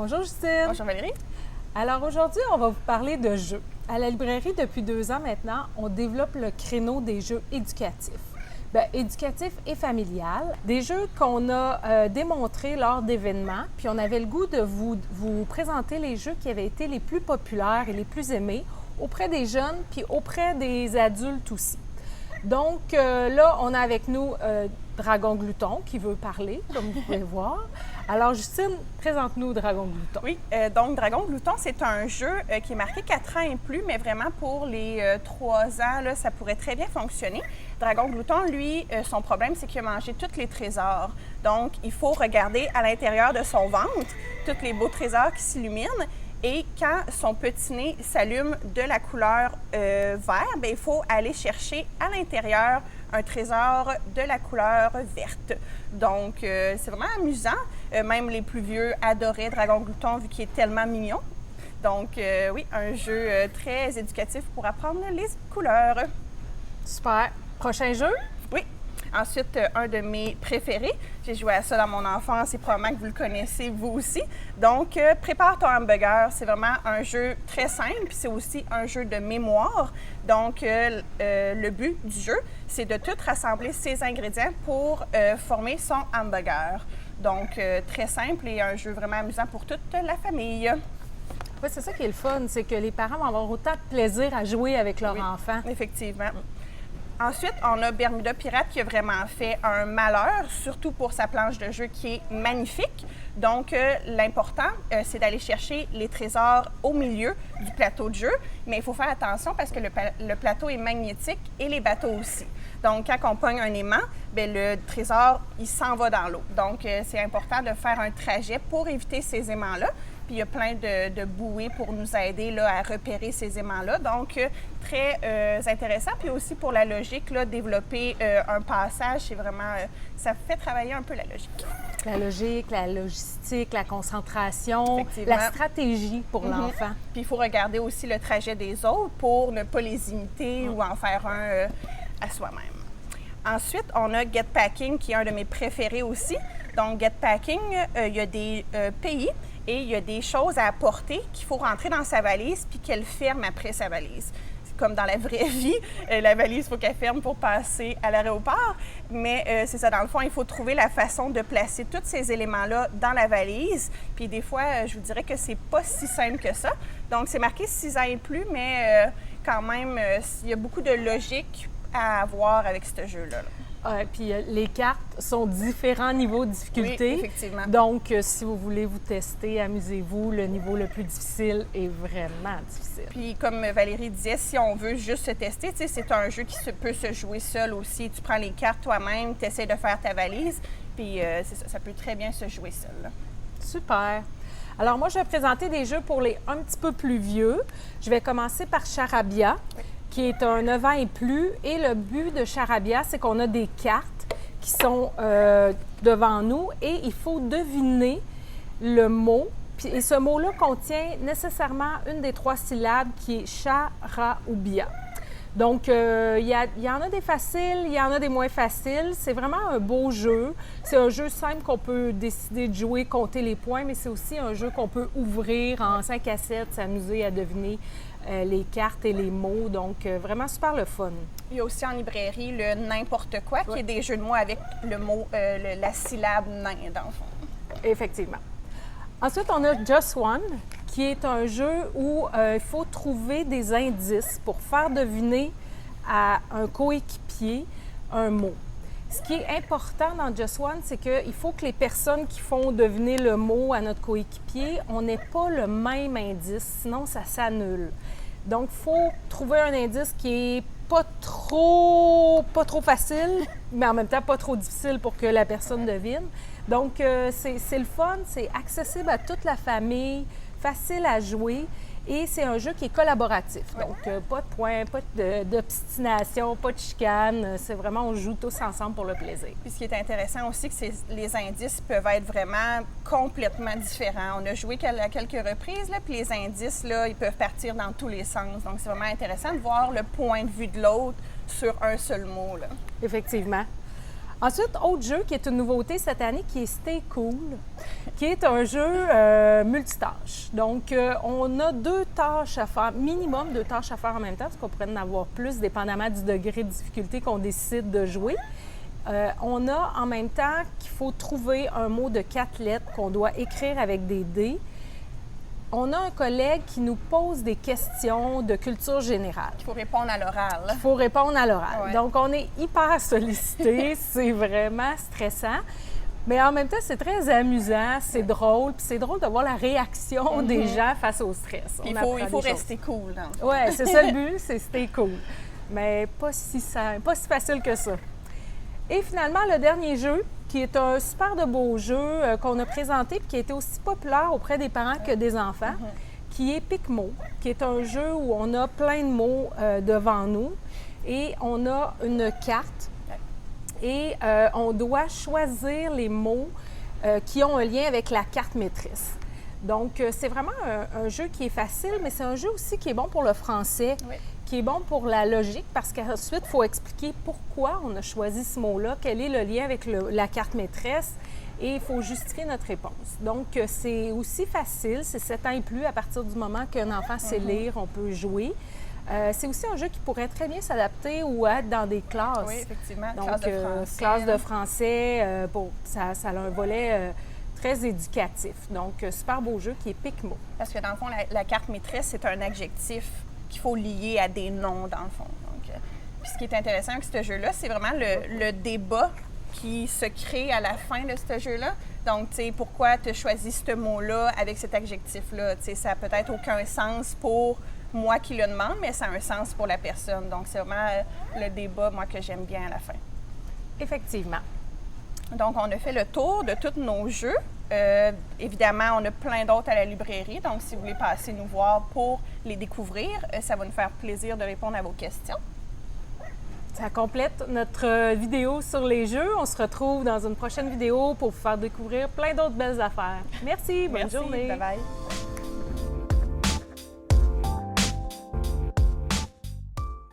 Bonjour Justine. Bonjour Valérie. Alors aujourd'hui, on va vous parler de jeux. À la librairie, depuis 2 ans maintenant, on développe le créneau des jeux éducatifs. Éducatif et familial. Des jeux qu'on a démontrés lors d'événements, puis on avait le goût de vous présenter les jeux qui avaient été les plus populaires et les plus aimés auprès des jeunes, puis auprès des adultes aussi. Donc là, on a avec nous Dragon Glouton qui veut parler, comme vous pouvez voir. Alors Justine, présente-nous Dragon Glouton. Oui, donc Dragon Glouton, c'est un jeu qui est marqué 4 ans et plus, mais vraiment pour les 3 ans, là, ça pourrait très bien fonctionner. Dragon Glouton, lui, son problème, c'est qu'il a mangé tous les trésors. Donc, il faut regarder à l'intérieur de son ventre tous les beaux trésors qui s'illuminent. Et quand son petit nez s'allume de la couleur vert, bien, il faut aller chercher à l'intérieur un trésor de la couleur verte. Donc, c'est vraiment amusant. Même les plus vieux adoraient Dragon Glouton vu qu'il est tellement mignon. Donc, oui, un jeu très éducatif pour apprendre les couleurs. Super. Prochain jeu? Oui. Ensuite, un de mes préférés. J'ai joué à ça dans mon enfance et probablement que vous le connaissez vous aussi. Donc, Prépare ton hamburger, c'est vraiment un jeu très simple, puis c'est aussi un jeu de mémoire. Donc, le but du jeu, c'est de tout rassembler ces ingrédients pour former son hamburger. Donc, très simple et un jeu vraiment amusant pour toute la famille. Oui, c'est ça qui est le fun, c'est que les parents vont avoir autant de plaisir à jouer avec leur enfant. Effectivement. Ensuite, on a Bermuda Pirate qui a vraiment fait un malheur, surtout pour sa planche de jeu qui est magnifique. Donc, l'important, c'est d'aller chercher les trésors au milieu du plateau de jeu. Mais il faut faire attention parce que le plateau est magnétique et les bateaux aussi. Donc, quand on pogne un aimant, bien, le trésor, il s'en va dans l'eau. Donc, c'est important de faire un trajet pour éviter ces aimants-là. Puis il y a plein de bouées pour nous aider là, à repérer ces aimants-là. Donc, très intéressant. Puis aussi pour la logique, là, développer un passage, c'est vraiment, ça fait travailler un peu la logique. La logique, la logistique, la concentration, la stratégie pour l'enfant. Puis il faut regarder aussi le trajet des autres pour ne pas les imiter ou en faire un à soi-même. Ensuite, on a Get Packing, qui est un de mes préférés aussi. Donc, Get Packing, il y a des pays et il y a des choses à apporter qu'il faut rentrer dans sa valise puis qu'elle ferme après sa valise. C'est comme dans la vraie vie, la valise, il faut qu'elle ferme pour passer à l'aéroport. Mais c'est ça, dans le fond, il faut trouver la façon de placer tous ces éléments-là dans la valise. Puis des fois, je vous dirais que c'est pas si simple que ça. Donc, c'est marqué 6 ans et plus, mais quand même, il y a beaucoup de logique à avoir avec ce jeu-là. Puis les cartes sont différents niveaux de difficulté. Oui, effectivement. Donc, si vous voulez vous tester, amusez-vous. Le niveau le plus difficile est vraiment difficile. Puis, comme Valérie disait, si on veut juste se tester, c'est un jeu qui peut se jouer seul aussi. Tu prends les cartes toi-même, tu essaies de faire ta valise, puis ça peut très bien se jouer seul. Là. Super. Alors, moi, je vais présenter des jeux pour les un petit peu plus vieux. Je vais commencer par Charabia. Oui. Qui est un 9 ans et plus. Et le but de Charabia, c'est qu'on a des cartes qui sont devant nous et il faut deviner le mot. Et ce mot-là contient nécessairement une des 3 syllabes qui est Charaoubia. Donc, il y en a des faciles, il y en a des moins faciles. C'est vraiment un beau jeu. C'est un jeu simple qu'on peut décider de jouer, compter les points, mais c'est aussi un jeu qu'on peut ouvrir en 5 à 7, s'amuser à deviner les cartes et les mots. Donc, vraiment super le fun. Il y a aussi en librairie le n'importe quoi, qui est des jeux de mots avec le mot, la syllabe nain, dans le fond. Effectivement. Ensuite, on a Just One, qui est un jeu où il faut trouver des indices pour faire deviner à un coéquipier un mot. Ce qui est important dans Just One, c'est qu'il faut que les personnes qui font deviner le mot à notre coéquipier, on n'ait pas le même indice, sinon ça s'annule. Donc, il faut trouver un indice qui est pas trop facile, mais en même temps pas trop difficile pour que la personne devine. Donc, c'est le fun, c'est accessible à toute la famille, facile à jouer. Et c'est un jeu qui est collaboratif. Donc, pas de points, pas d'obstination, pas de chicane. C'est vraiment, on joue tous ensemble pour le plaisir. Puis ce qui est intéressant aussi, c'est que les indices peuvent être vraiment complètement différents. On a joué à quelques reprises, là, puis les indices, là, ils peuvent partir dans tous les sens. Donc, c'est vraiment intéressant de voir le point de vue de l'autre sur un seul mot. Là. Effectivement. Ensuite, autre jeu qui est une nouveauté cette année, qui est Stay Cool, qui est un jeu multitâche. Donc, on a 2 tâches à faire, minimum 2 tâches à faire en même temps, parce qu'on pourrait en avoir plus, dépendamment du degré de difficulté qu'on décide de jouer. On a en même temps qu'il faut trouver un mot de 4 lettres qu'on doit écrire avec des dés. On a un collègue qui nous pose des questions de culture générale. Il faut répondre à l'oral. Il faut répondre à l'oral. Ouais. Donc, on est hyper sollicité. C'est vraiment stressant. Mais en même temps, c'est très amusant, c'est drôle. Puis c'est drôle de voir la réaction des gens face au stress. Il faut rester cool. Oui, c'est ça le but, c'est stay cool. Mais pas si facile que ça. Et finalement, le dernier jeu, qui est un super de beau jeu qu'on a présenté et qui a été aussi populaire auprès des parents que des enfants, qui est Pic-Mots, qui est un jeu où on a plein de mots devant nous et on a une carte et on doit choisir les mots qui ont un lien avec la carte maîtresse. Donc, c'est vraiment un jeu qui est facile, mais c'est un jeu aussi qui est bon pour le français, qui est bon pour la logique, parce qu'ensuite, il faut expliquer pourquoi on a choisi ce mot-là, quel est le lien avec la carte maîtresse, et il faut justifier notre réponse. Donc, c'est aussi facile, c'est 7 ans et plus, à partir du moment qu'un enfant sait lire, on peut jouer. C'est aussi un jeu qui pourrait très bien s'adapter ou être dans des classes. Oui, effectivement, donc, classe de français. ça a un volet très éducatif. Donc, super beau jeu qui est Pic-Mots. Parce que dans le fond, la carte maîtresse, c'est un adjectif qu'il faut lier à des noms, dans le fond. Donc, puis ce qui est intéressant avec ce jeu-là, c'est vraiment le débat qui se crée à la fin de ce jeu-là. Donc, tu sais, pourquoi tu as choisi ce mot-là avec cet adjectif-là? Tu sais, ça n'a peut-être aucun sens pour moi qui le demande, mais ça a un sens pour la personne. Donc, c'est vraiment le débat, moi, que j'aime bien à la fin. Effectivement. Donc, on a fait le tour de tous nos jeux. Évidemment, on a plein d'autres à la librairie. Donc, si vous voulez passer nous voir pour les découvrir, ça va nous faire plaisir de répondre à vos questions. Ça complète notre vidéo sur les jeux. On se retrouve dans une prochaine vidéo pour vous faire découvrir plein d'autres belles affaires. Merci, bonne journée. Bye bye.